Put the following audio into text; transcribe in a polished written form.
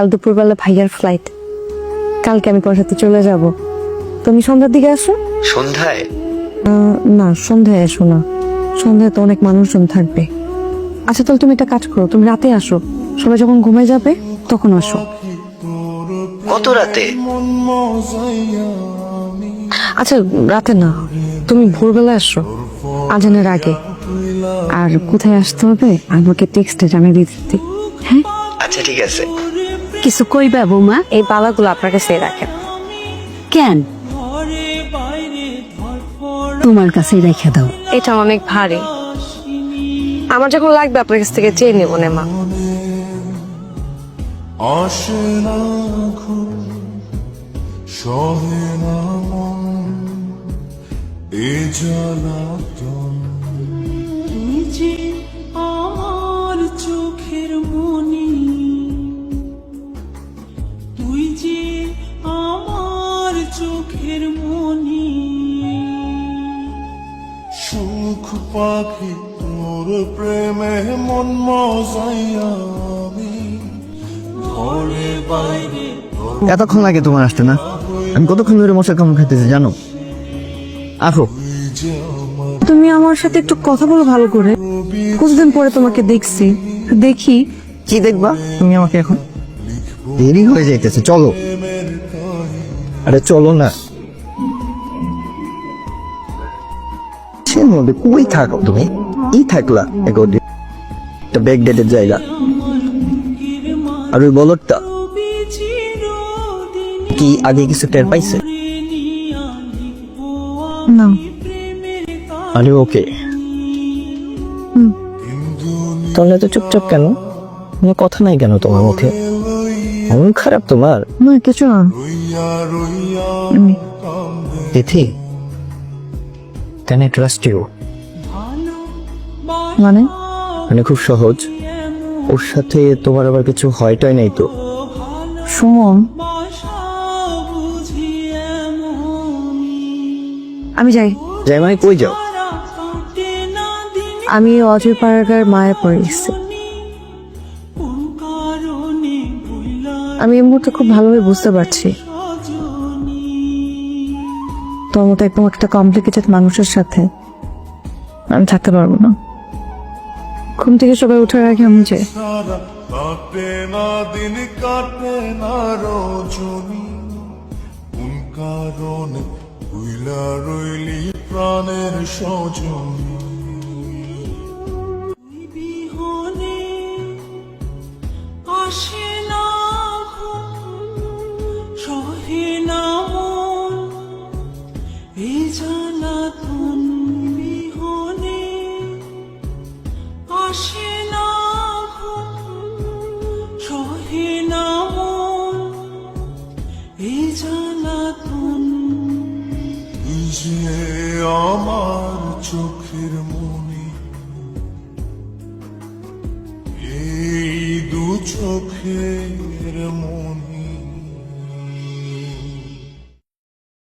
কাল দুপুরবেলা ভাইয়ার ফ্লাইট, কালকে আমি তোমার সাথে চলে যাব। তুমি সন্ধ্যার দিকে আসো। সন্ধ্যায়? না, সন্ধ্যায় এসো না, সন্ধ্যায় তো অনেক মানুষজন থাকবে। আচ্ছা তাহলে তুমি একটা কাজ করো, তুমি রাতে আসো, সবাই যখন ঘুমে যাবে তখন আসো। কত রাতে? আচ্ছা রাতে না, তুমি ভোরবেলা আসো, আজানের আগে। আর কোথায় আসতে হবে আমাকে টেক্সটে জানিয়ে দিতে। হ্যাঁ আচ্ছা ঠিক আছে। কিছু কইবা বৌমা? এই বালাগুলো আপনার কাছে রাখেন। কেন তোমার কাছেই রেখে দাও। এটা অনেক ভারী, আমার যখন লাগবে আপনার কাছ থেকে চেয়ে নেবো না মা। আমার চোখের মনি, তুই যে আমার চোখের মনি। সুখ পাখি তোর প্রেমে মন মজাইয়া আমি ঘরে বাইরে। এতক্ষণ লাগে তোমার আসতে না? আমি কতক্ষণ ধরে মশার কামড় খাইতেছি জানো? আসো। তুমি আমার সাথে একটু কথা বলো ভালো করে, কতদিন পরে তোমাকে দেখছি। দেখি কি দেখবা তুমি আমাকে এখন? দেরি হয়ে যাইতেছে, চলো। আরে চলো না। সে মধ্যে কই থাকো তুমি? ই থাকলা একটা ব্যাগ ডেটের জায়গা। আর ওই বলদটা কি আগে কিছু টের পাইছে? না। আরে ওকে, তাহলে তো চুপচাপ কেন? কোনো কথা নাই কেন তোমার মুখে? মন খারাপ তোমার? না কিছু না। তিথি, ক্যান আই ট্রাস্ট ইউ? মানে মানে খুব সহজ। ওর সাথে তোমার আবার কিছু হয়টাই নাই তো? সুমন, আমি যাই। যাই মানে কই যাও? আমি অজয় পাড়াগার মায়া পড়ে গেছি। আমি এই মুহূর্তে খুব ভালোভাবে বুঝতে পারছি তোর মতো একদম একটা কমপ্লিকেটেড মানুষের সাথে আমি থাকতে পারবো না। ঘুম থেকে সবাই উঠার আগে আমি যাই। কাটে না দিন কাটে না রজনী, কোন কারণে ভুইলা রইলি প্রাণের সজনী। বিহনে আসে না সহে না মন, এই জ্বালাতন বিহনে আসে না সহে না মন, এই জ্বালাতন। তুই যে আমার চোখের মনি, এই দু চোখের মনি।